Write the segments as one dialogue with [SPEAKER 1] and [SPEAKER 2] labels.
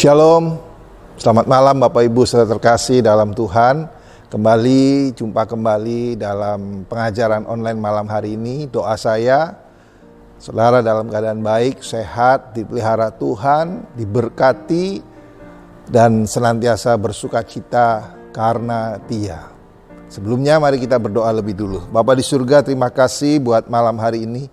[SPEAKER 1] Shalom, selamat malam Bapak Ibu saudara terkasih dalam Tuhan. Jumpa kembali dalam pengajaran online malam hari ini. Doa saya, saudara dalam keadaan baik, sehat, dipelihara Tuhan, diberkati, dan senantiasa bersuka cita karena Dia. Sebelumnya mari kita berdoa lebih dulu. Bapa di surga, terima kasih buat malam hari ini.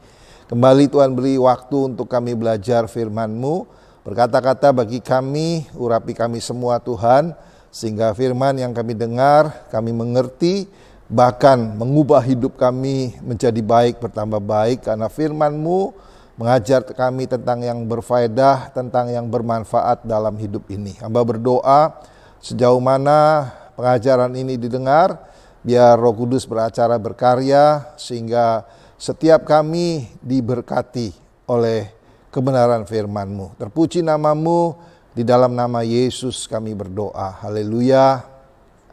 [SPEAKER 1] Kembali Tuhan beri waktu untuk kami belajar firman-Mu. Berkata-kata bagi kami, urapi kami semua Tuhan, sehingga firman yang kami dengar, kami mengerti, bahkan mengubah hidup kami menjadi baik, bertambah baik, karena firman-Mu mengajar kami tentang yang berfaedah, tentang yang bermanfaat dalam hidup ini. Hamba berdoa, sejauh mana pengajaran ini didengar, biar Roh Kudus beracara berkarya, sehingga setiap kami diberkati oleh kebenaran firman-Mu. Terpuji nama-Mu, di dalam nama Yesus kami berdoa. Haleluya.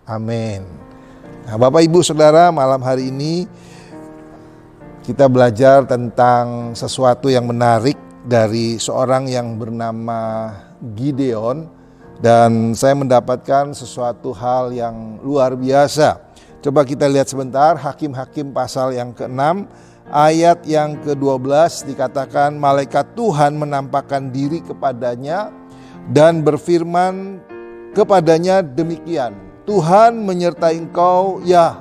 [SPEAKER 1] Amin. Nah, Bapak Ibu Saudara, malam hari ini kita belajar tentang sesuatu yang menarik dari seorang yang bernama Gideon, dan saya mendapatkan sesuatu hal yang luar biasa. Coba kita lihat sebentar Hakim-Hakim pasal yang ke-6 ayat yang ke-12, dikatakan malaikat Tuhan menampakkan diri kepadanya dan berfirman kepadanya demikian, Tuhan menyertai engkau ya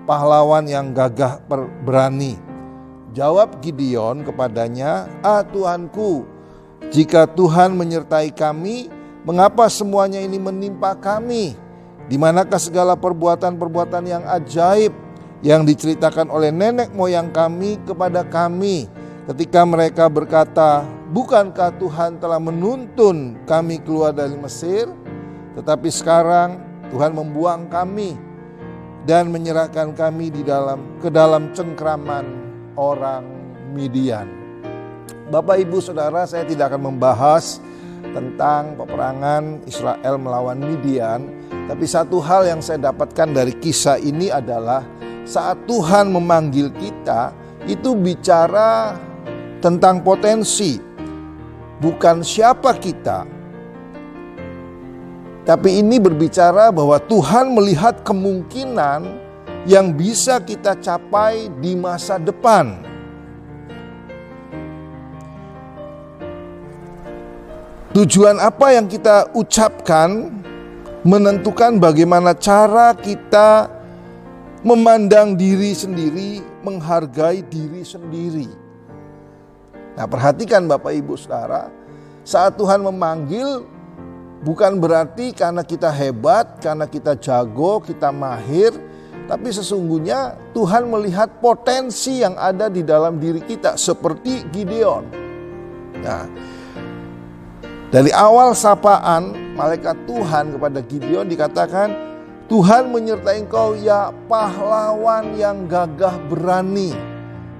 [SPEAKER 1] pahlawan yang gagah berani. Jawab Gideon kepadanya, Tuhanku, jika Tuhan menyertai kami, mengapa semuanya ini menimpa kami? Di manakah segala perbuatan-perbuatan yang ajaib yang diceritakan oleh nenek moyang kami kepada kami ketika mereka berkata, bukankah Tuhan telah menuntun kami keluar dari Mesir? Tetapi sekarang Tuhan membuang kami dan menyerahkan kami ke dalam cengkraman orang Midian. Bapak Ibu Saudara, saya tidak akan membahas tentang peperangan Israel melawan Midian, tapi satu hal yang saya dapatkan dari kisah ini adalah saat Tuhan memanggil kita, itu bicara tentang potensi, bukan siapa kita. Tapi ini berbicara bahwa Tuhan melihat kemungkinan yang bisa kita capai di masa depan. Tujuan apa yang kita ucapkan menentukan bagaimana cara kita memandang diri sendiri, menghargai diri sendiri. Nah, perhatikan Bapak Ibu Saudara, saat Tuhan memanggil bukan berarti karena kita hebat, karena kita jago, kita mahir, tapi sesungguhnya Tuhan melihat potensi yang ada di dalam diri kita seperti Gideon. Nah, dari awal sapaan malaikat Tuhan kepada Gideon dikatakan, Tuhan menyertai engkau ya pahlawan yang gagah berani.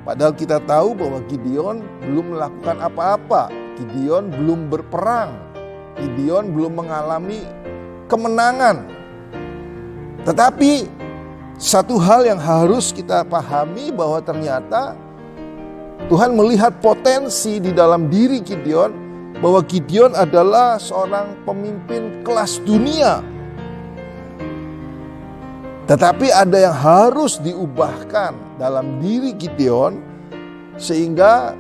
[SPEAKER 1] Padahal kita tahu bahwa Gideon belum melakukan apa-apa. Gideon belum berperang. Gideon belum mengalami kemenangan. Tetapi satu hal yang harus kita pahami bahwa ternyata Tuhan melihat potensi di dalam diri Gideon, bahwa Gideon adalah seorang pemimpin kelas dunia. Tetapi ada yang harus diubahkan dalam diri Gideon, sehingga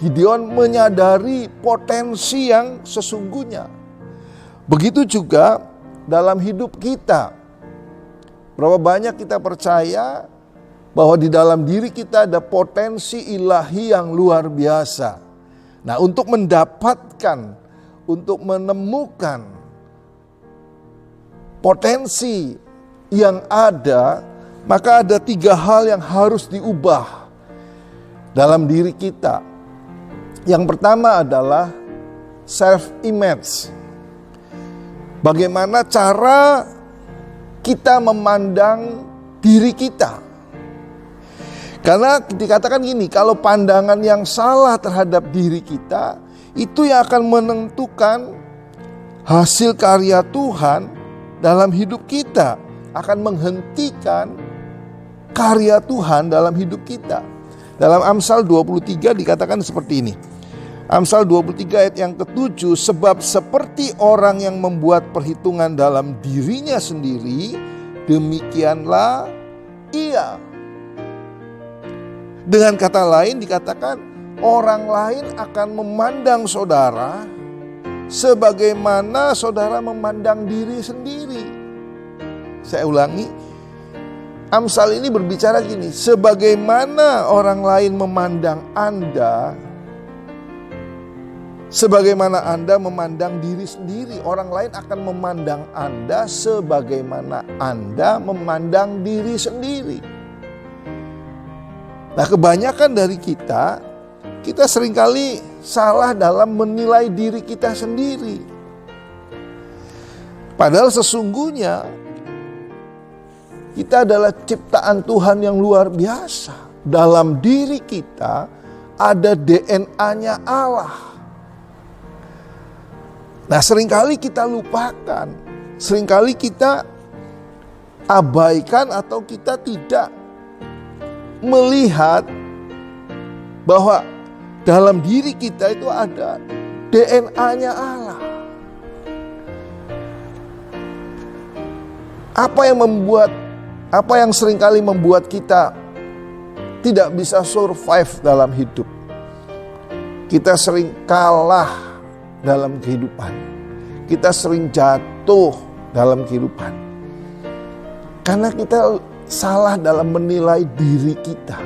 [SPEAKER 1] Gideon menyadari potensi yang sesungguhnya. Begitu juga dalam hidup kita. Berapa banyak kita percaya bahwa di dalam diri kita ada potensi ilahi yang luar biasa. Nah, untuk mendapatkan, untuk menemukan potensi yang ada, maka ada 3 hal yang harus diubah dalam diri kita. Yang pertama adalah self-image. Bagaimana cara kita memandang diri kita. Karena dikatakan gini, kalau pandangan yang salah terhadap diri kita, itu yang akan menentukan hasil karya Tuhan dalam hidup kita, akan menghentikan karya Tuhan dalam hidup kita. Dalam Amsal 23 dikatakan seperti ini, Amsal 23 ayat yang ke-7, sebab seperti orang yang membuat perhitungan dalam dirinya sendiri, demikianlah ia. Dengan kata lain dikatakan, orang lain akan memandang saudara sebagaimana saudara memandang diri sendiri. Saya ulangi, Amsal ini berbicara gini, sebagaimana orang lain memandang Anda, sebagaimana Anda memandang diri sendiri, orang lain akan memandang Anda sebagaimana Anda memandang diri sendiri. Nah, kebanyakan dari kita seringkali salah dalam menilai diri kita sendiri. Padahal sesungguhnya kita adalah ciptaan Tuhan yang luar biasa. Dalam diri kita ada DNA-nya Allah. Nah, seringkali kita lupakan, seringkali kita abaikan atau kita tidak melihat bahwa dalam diri kita itu ada DNA-nya Allah. Apa yang seringkali membuat kita tidak bisa survive dalam hidup? Kita sering kalah dalam kehidupan. Kita sering jatuh dalam kehidupan. Karena kita salah dalam menilai diri kita.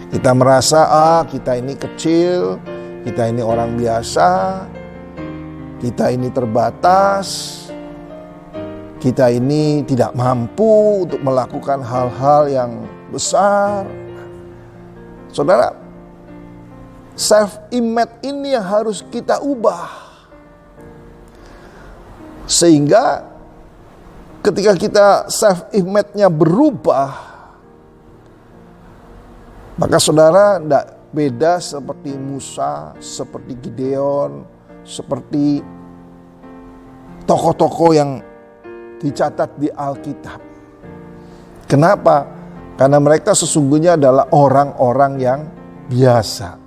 [SPEAKER 1] Kita merasa kita ini kecil, kita ini orang biasa, kita ini terbatas, kita ini tidak mampu untuk melakukan hal-hal yang besar. Saudara, self-image ini yang harus kita ubah. Sehingga ketika kita self-image-nya berubah, maka saudara tidak beda seperti Musa, seperti Gideon, seperti tokoh-tokoh yang dicatat di Alkitab. Kenapa? Karena mereka sesungguhnya adalah orang-orang yang biasa,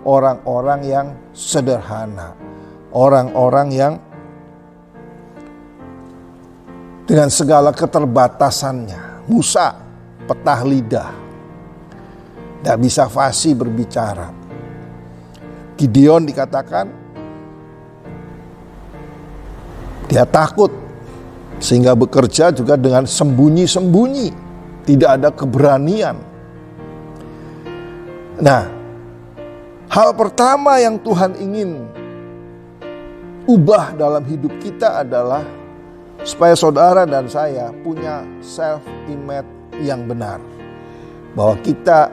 [SPEAKER 1] orang-orang yang sederhana, orang-orang yang dengan segala keterbatasannya. Musa petah lidah, tidak bisa fasih berbicara. Gideon dikatakan dia takut sehingga bekerja juga dengan sembunyi-sembunyi, tidak ada keberanian. Nah, hal pertama yang Tuhan ingin ubah dalam hidup kita adalah supaya saudara dan saya punya self-image yang benar. Bahwa kita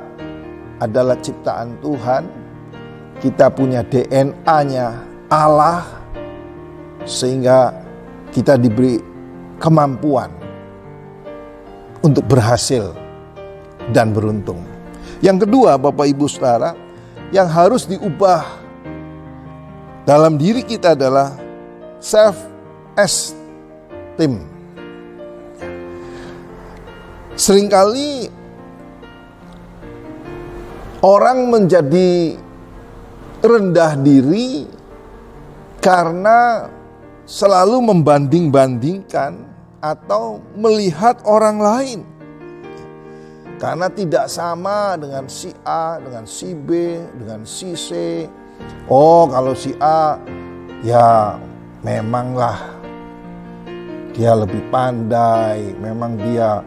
[SPEAKER 1] adalah ciptaan Tuhan, kita punya DNA-nya Allah, sehingga kita diberi kemampuan untuk berhasil dan beruntung. Yang kedua, Bapak Ibu Saudara, yang harus diubah dalam diri kita adalah self-esteem. Seringkali orang menjadi rendah diri karena selalu membanding-bandingkan atau melihat orang lain. Karena tidak sama dengan si A, dengan si B, dengan si C. Oh, kalau si A ya memanglah dia lebih pandai, memang dia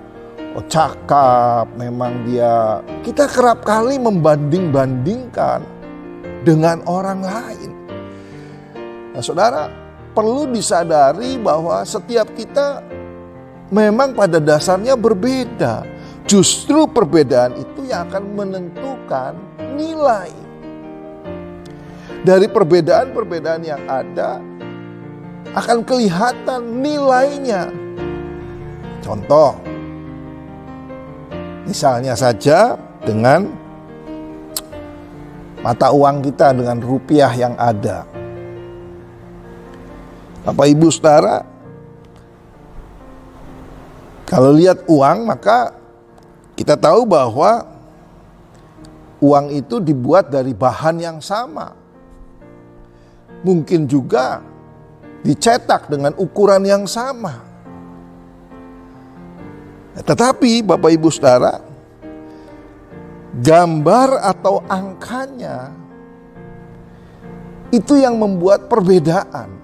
[SPEAKER 1] cakap, memang dia. Kita kerap kali membanding-bandingkan dengan orang lain. Nah, saudara, perlu disadari bahwa setiap kita memang pada dasarnya berbeda. Justru perbedaan itu yang akan menentukan nilai. Dari perbedaan-perbedaan yang ada akan kelihatan nilainya. Contoh, misalnya saja dengan mata uang kita, dengan rupiah yang ada. Bapak Ibu Saudara, kalau lihat uang, maka kita tahu bahwa uang itu dibuat dari bahan yang sama. mungkin juga dicetak dengan ukuran yang sama. Tetapi Bapak Ibu Saudara, gambar atau angkanya itu yang membuat perbedaan.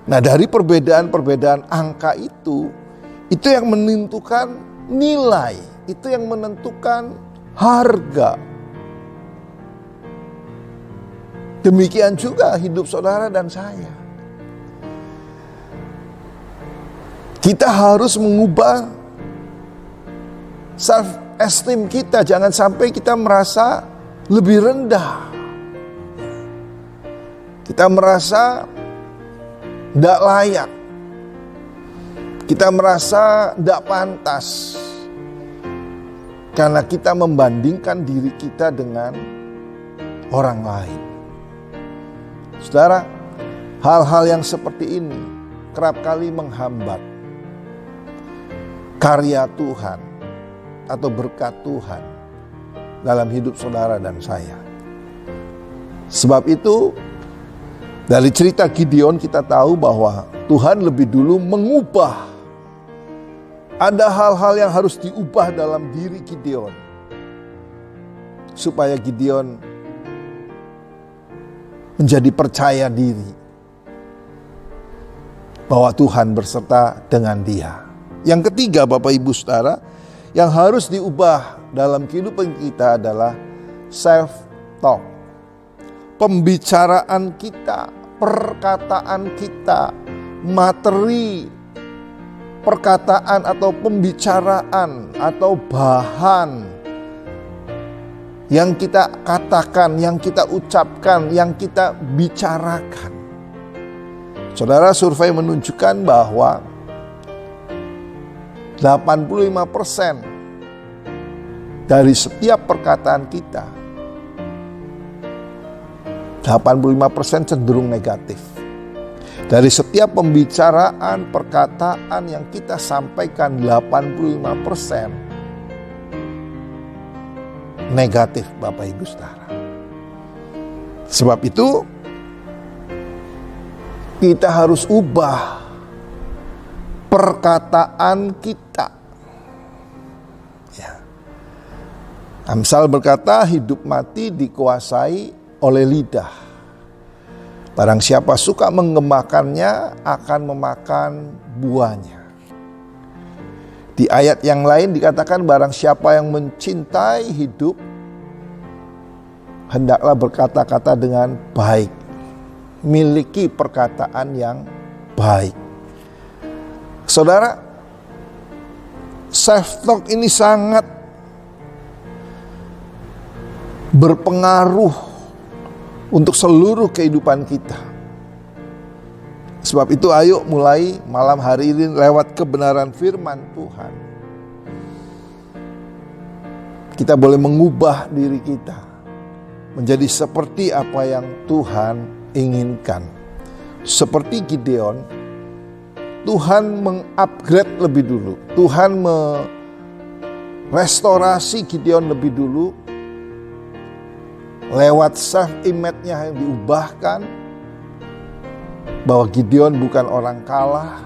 [SPEAKER 1] Nah, dari perbedaan-perbedaan angka itu yang menentukan nilai, itu yang menentukan harga. Demikian juga hidup saudara dan saya. Kita harus mengubah self esteem kita. Jangan sampai kita merasa lebih rendah. Kita merasa tidak layak. Kita merasa tidak pantas. Karena kita membandingkan diri kita dengan orang lain. Saudara, hal-hal yang seperti ini kerap kali menghambat karya Tuhan atau berkat Tuhan dalam hidup saudara dan saya. Sebab itu, dari cerita Gideon kita tahu bahwa Tuhan lebih dulu mengubah. Ada hal-hal yang harus diubah dalam diri Gideon, supaya Gideon menjadi percaya diri bahwa Tuhan berserta dengan dia. Yang ketiga, Bapak Ibu Saudara, yang harus diubah dalam kehidupan kita adalah self-talk. Pembicaraan kita, perkataan kita, materi perkataan atau pembicaraan atau bahan yang kita katakan, yang kita ucapkan, yang kita bicarakan. Saudara, survei menunjukkan bahwa 85% dari setiap perkataan kita, 85% cenderung negatif. Dari setiap pembicaraan, perkataan yang kita sampaikan, 85% negatif, Bapak Ibu Saudara. Sebab itu kita harus ubah perkataan kita. Ya. Amsal berkata, hidup mati dikuasai oleh lidah. Barang siapa suka menggemakannya akan memakan buahnya. Di ayat yang lain dikatakan, barang siapa yang mencintai hidup, hendaklah berkata-kata dengan baik. Miliki perkataan yang baik. Saudara, self-talk ini sangat berpengaruh untuk seluruh kehidupan kita. Sebab itu ayo mulai malam hari ini lewat kebenaran firman Tuhan, kita boleh mengubah diri kita menjadi seperti apa yang Tuhan inginkan. Seperti Gideon, Tuhan mengupgrade lebih dulu. Tuhan merestorasi Gideon lebih dulu. Lewat self-image-nya yang diubahkan, bahwa Gideon bukan orang kalah,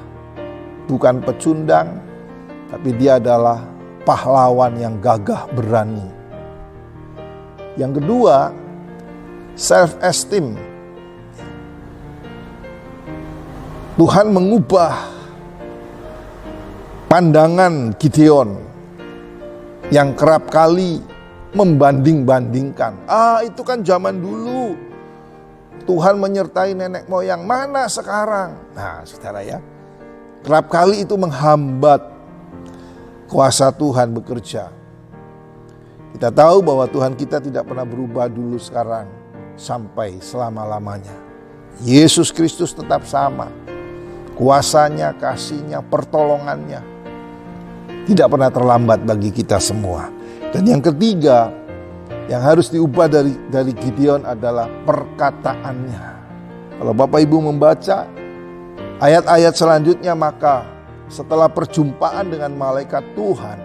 [SPEAKER 1] bukan pecundang, tapi dia adalah pahlawan yang gagah berani. Yang kedua, self-esteem. Tuhan mengubah pandangan Gideon yang kerap kali membanding-bandingkan. Itu kan zaman dulu Tuhan menyertai nenek moyang, mana sekarang? Nah, saudara ya, kerap kali itu menghambat kuasa Tuhan bekerja. Kita tahu bahwa Tuhan kita tidak pernah berubah dulu, sekarang, sampai selama-lamanya. Yesus Kristus tetap sama. Kuasanya, kasihnya, pertolongannya tidak pernah terlambat bagi kita semua. Dan yang ketiga, yang harus diubah dari Gideon adalah perkataannya. Kalau Bapak Ibu membaca ayat-ayat selanjutnya, maka setelah perjumpaan dengan malaikat Tuhan,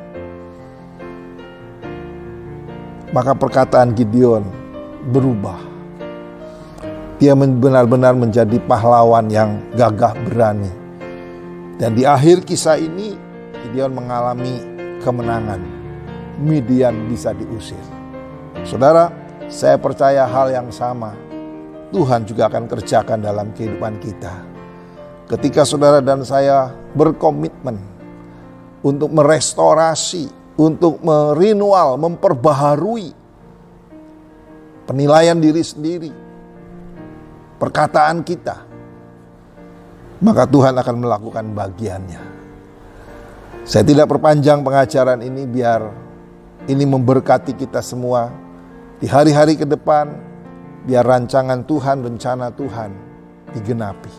[SPEAKER 1] maka perkataan Gideon berubah. Dia benar-benar menjadi pahlawan yang gagah berani. Dan di akhir kisah ini, Gideon mengalami kemenangan. Midian bisa diusir. Saudara, saya percaya hal yang sama Tuhan juga akan kerjakan dalam kehidupan kita. Ketika saudara dan saya berkomitmen untuk merestorasi, untuk merenewal, memperbaharui penilaian diri sendiri, perkataan kita, maka Tuhan akan melakukan bagiannya. Saya tidak perpanjang pengajaran ini, biar ini memberkati kita semua di hari-hari ke depan, biar rancangan Tuhan, rencana Tuhan digenapi.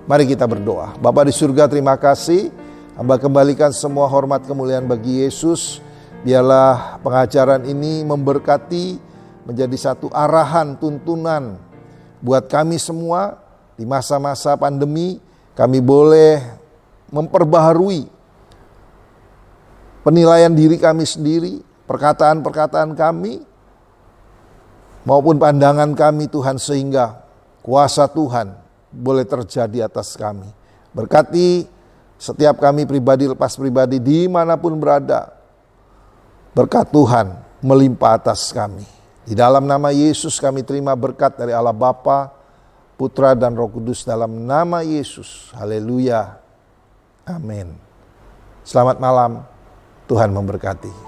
[SPEAKER 1] Mari kita berdoa. Bapa di surga, terima kasih. Hamba kembalikan semua hormat kemuliaan bagi Yesus. Biarlah pengajaran ini memberkati, menjadi satu arahan, tuntunan buat kami semua di masa-masa pandemi. Kami boleh memperbaharui penilaian diri kami sendiri, perkataan-perkataan kami, maupun pandangan kami Tuhan, sehingga kuasa Tuhan boleh terjadi atas kami. Berkati setiap kami pribadi lepas pribadi dimanapun berada. Berkat Tuhan melimpah atas kami. Di dalam nama Yesus kami terima berkat dari Allah Bapa, Putra dan Roh Kudus, dalam nama Yesus. Haleluya. Amin. Selamat malam. Tuhan memberkati.